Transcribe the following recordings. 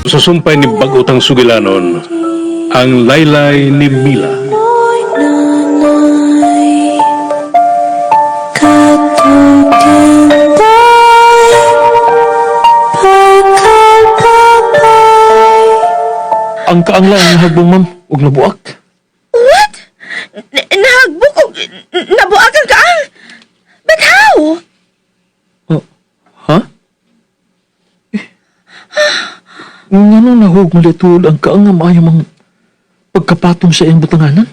Sa sumpay ni Bagutang Sugilanon, ang laylay ni Mila. Ang kaangla ang hagbong, ma'am, ug nabuak. What? Nahagbuk o nabuak ang kaang? But how? Oh, ha? Nga nung nahug mo litul ang kaang nga maayo mang pagkapatong sa iyang butanganan?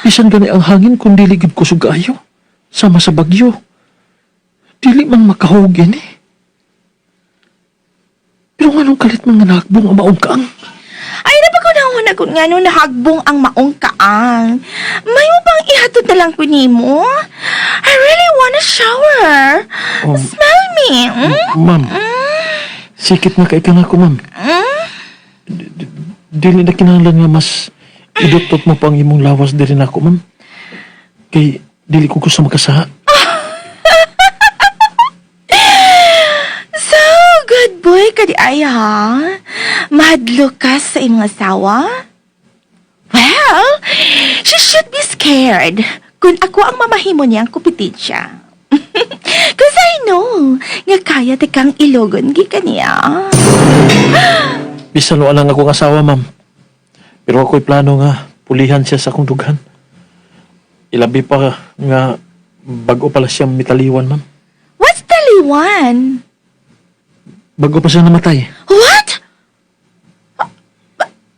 Bisan gani ang hangin kung diligid ko sugayo, sama sa bagyo. Dili man makahug yan eh. Pero nga nung kalit man nga nahagbong ang maong kaang. Ay, napakunahon na kung nga nung nahagbong ang maong kaang. May mo bang ihatod na lang ko nimo? I really wanna shower. Oh. Smell me. Ma'am, sikit na kay ka nga ko, ma'am. Dili na kinahanglan nga mas idutot mo pang imong lawas diri na ako, ma'am. Kay dili ko gusto makasaha. So, good boy ka di ay ha? Mahadlo ka sa imong asawa? Well, she should be scared kung ako ang mamahimo niyang kupitensya. Cause I know nga kaya ti kang ilogon gikan niya. Bisan wala lang akong asawa, ma'am. Pero ako'y plano nga pulihan siya sa akong dughan. Ilabi pa nga bago pala siya mitaliwan, ma'am. What's taliwan? Bago pa siya namatay. What?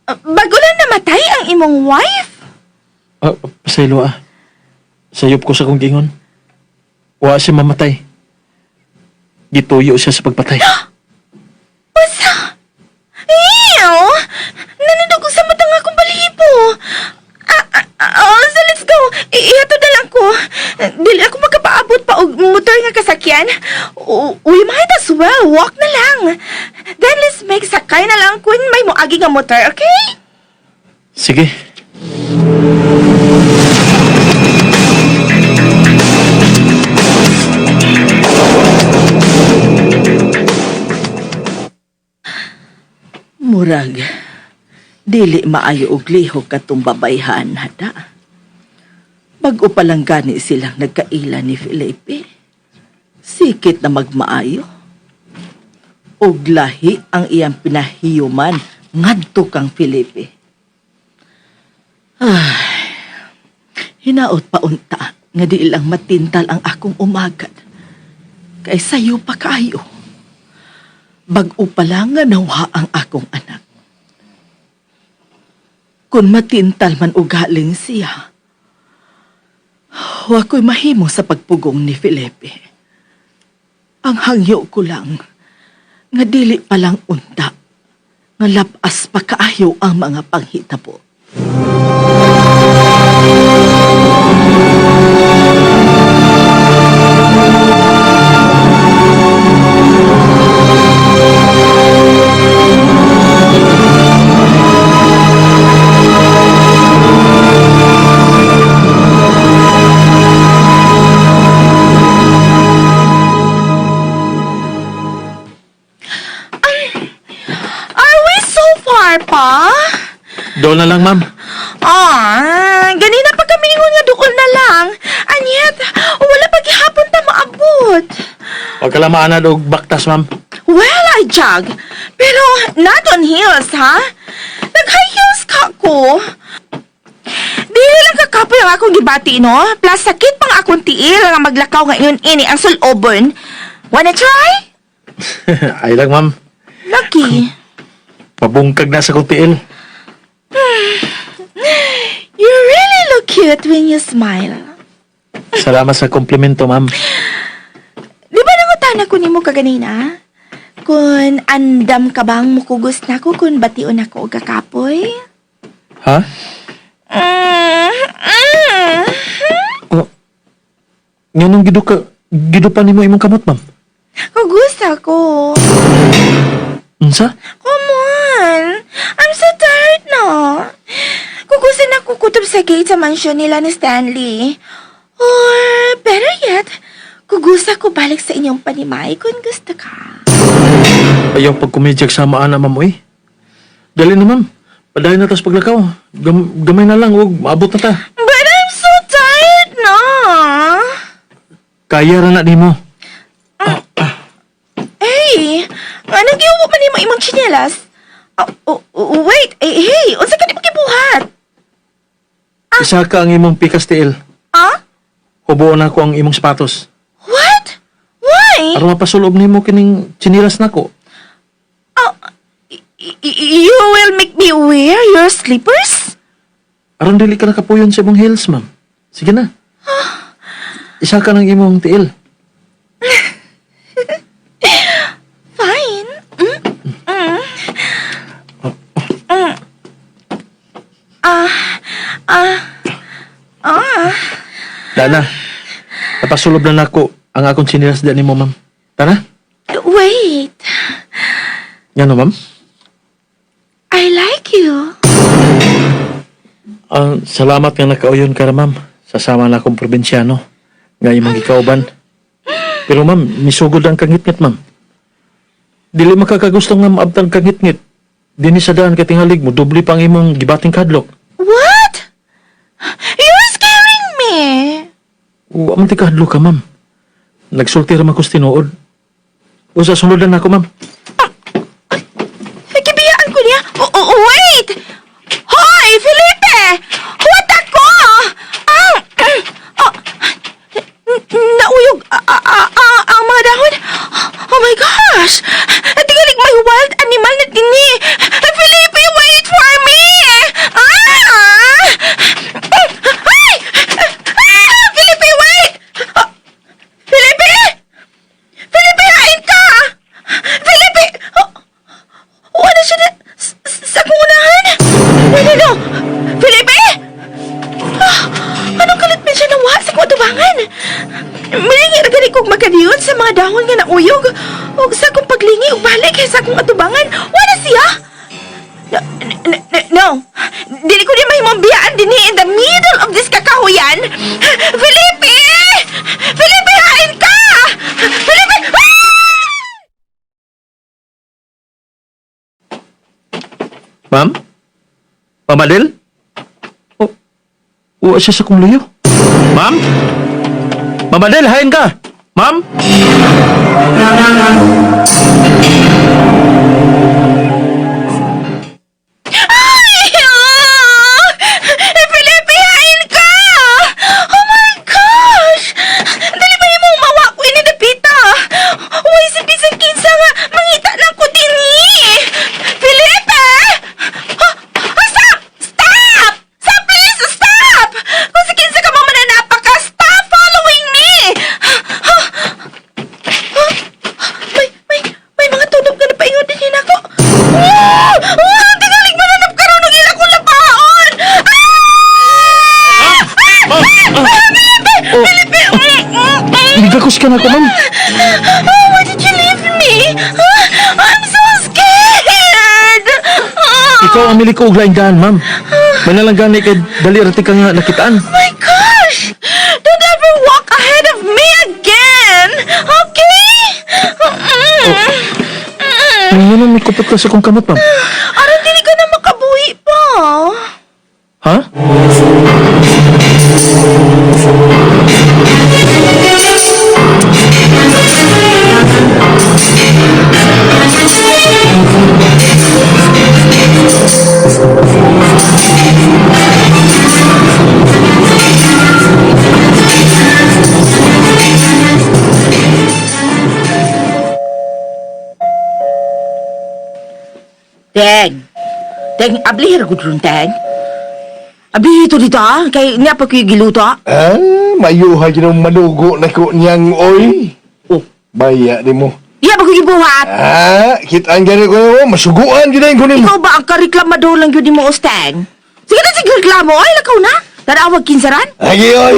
Bago lang namatay ang imong wife? Pasaylo ah. Sayop ko sa kong gingon. Wa siya mamatay. Gituyo siya sa pagpatay. Basta? Ew! Nanadugo sa matang akong balibo. So let's go. Ihatod na lang ko. Dili ako magkapaabot pa og motor nga kasakyan. We might as well walk na lang. Then let's make sakay na lang kung may moagi nga motor, okay? Sige. Murag, dili maayo og lihok katong babayhan, hada. Bago pa lang gani silang nagkaila ni Felipe. Sikit na magmaayo. Og lahi ang iyang pinahiyuman ngadto kang Felipe. Ay, hinaot pa unta nga di lang matintal ang akong umagad. Kay sayo pa kayo. Bag-o pa lang nga nawha ang akong anak. Kung matintal man ugaling siya, wa ko'y mahimo sa pagpugong ni Felipe. Ang hangyo ko lang, nga dili pa lang unta, nga lapas pa kaayo ang mga panghitabo. Are we so far pa? Doon na lang, ma'am. Ganina pa kami ingon nga duol na lang. And yet, wala pa gihapon ta maabot. Huwag ka lang maanad og baktas, ma'am. Well, I jog. Pero not on heels, ha? Nag-high heels ka ko. Dili lang kakapoy ang akong gibati, no? Plus, sakit pang akong tiil nga maglakaw ngayon ini ang sulobon. Wanna try? Ay lang, ma'am. Lucky. Pabungkag na sa kong tiil. You really look cute when you smile. Salamat sa komplimento, ma'am. Di ba nangutan ako ni mo kaganina? Kung andam ka bang mukugos na ko kung bation ako o kakapoy? Ha? Mm. Oh, nga nung gido pa nimo imong kamot, ma'am. Kugos ako. Unsa? Come on. I'm so tired na. Kugusin ako kutob sa gate sa mansyon nila ni Stanley. Or, better yet, kugusa ko balik sa inyong panimay kung gusto ka. Ayaw pagkumidyag sa maana, ma'am, oy. Dali na, ma'am. Padayon na tas paglakaw. Gamay na lang, huwag maabot na ta. But I'm so tired na. Kaya ra na di mo. Hey, anong giubo man nimo imong tsinelas? Wait, hey, unsa ka di makibuhat? Isa ka ang imong pikas tiil. Ah? Hubuon ako ang imong sapatos. What? Why? Aron mapasulob nimo kining chinilas nako. You will make me wear your slippers? Aron dili ka nakapuyon sa imong heels, ma'am. Sige na. Isa ka ng imong tiil. Fine. Dana. Napasulob na nako ang akong chinilas diyan nimo, ma'am. Tara. Wait. Ngano, ma'am? I like you. Salamat nga nakauyon ka ra, ma'am. Sasama na akong probinsyano. Nga imong gikauban. Pero, ma'am, nisugod ang kangit-ngit, ma'am. Dili makakagusto nga maabtan kangit-ngit. Dini sa daan katingalig mo, doble pang imong gibating kadlok. What? You're scaring me. Aman ti kadlok ka, ma'am. Nagsulti ra man ko tinuod. O sa sunudan ako, ma'am. Kibiyaan ko niya. Wait! Hoy, Felipe! Huwag ako! Nauyog ang mga dahon. Oh my gosh! Tingalig may wild animal na tini. Felipe, wait for me! Ay! Felipe, wait! Felipe! Felipe, hain ka! Felipe! Wala siya na sa kunahan? No! Felipe! Anong kalit man siya nawa sa kwatubangan? Milingi na gani kong magkadiyon sa mga dahon nga nauyog. O sa kong paglingi o balik sa kong atubangan. Wala siya! No! Dili ko din mahimong biyaan din in the middle of this kakahuyan! Felipe! Felipe, hain ka! Felipe! Ma'am? Ma'am Adel? Uwa siya sa kong luyo. Ma'am? Ma'am Adel, hain ka! Ma'am? Felipe, hain ka! Oh my gosh! Dali ba yung mawa ko inidapita? Uy, si Bisang Kinsa nga, mangita na ko din Felipe! Stop! Stop! Stop, please! Stop! Kung si Kinsa ka mo mananapa ka, stop following me! May mga tunog na napaingon din yun ako. Tingaling mananap ka rin ng ilang kong lapaon! Ligakos ka na ko, ma'am. Why did you leave me? I'm so scared! Ikaw ang mili ko og laing daan, ma'am. Manalang gani kay dali rati ka nga nakitaan. My gosh! Don't ever walk ahead of me again! Okay? Ngayon ang may kupot ka sa kong kamot, ma'am. Aron dili ka na makabuhi pa. Ha? Teng! Teng, ablihir ko dun, Teng. Abi, ito dito, kay niya pa ko yung giluto. Mayuha ginong manugo na ko niyang oy. Oh, Baya di mo. iya ba ko gibuhat? Kitaan gani ko mo, masuguan ginayin ko nimo. Ikaw ba ang kareklamo lang yun mo, Teng? Sige na, sige reklamo. Ay, lakaw na. Tarawag kinsaran? Lagi oy.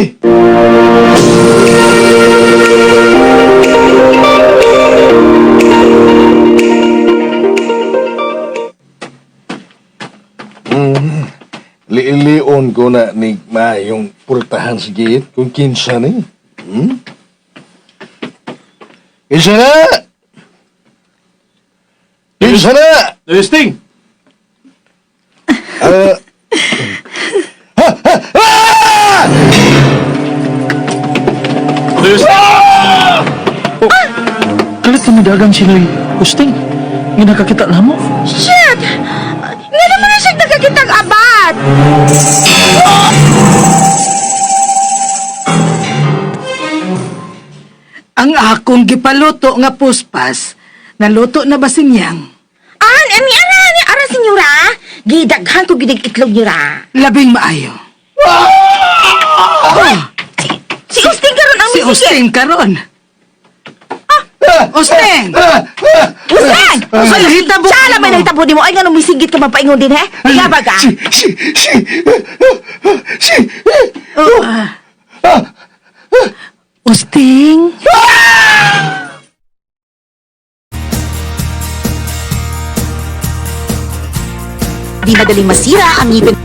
Liilion ko na ni yung purtahan sa gate kung kinsa ni. Kinsa na? Kinsa na? Lusting! Kalit na dagang sinoy husting. Ginakakita na mo. Shit! Nga naman na siya nagkakitang abad! Ang akong gipaluto nga puspas, naluto na ba sinyang? Ani ara, senyora. Gidaghan ko gidig itlog nira. Labing maayo. Si Usting karon ang Si misigit. Usting karon. Usting! Usting! Ay, hitabo Siya alam mo. may nahitabo ni mo. Ay, nga nung misigit ka mapaingon din, he? Higa ba ka? Oh, Usting? Di madaling masira ang ngipin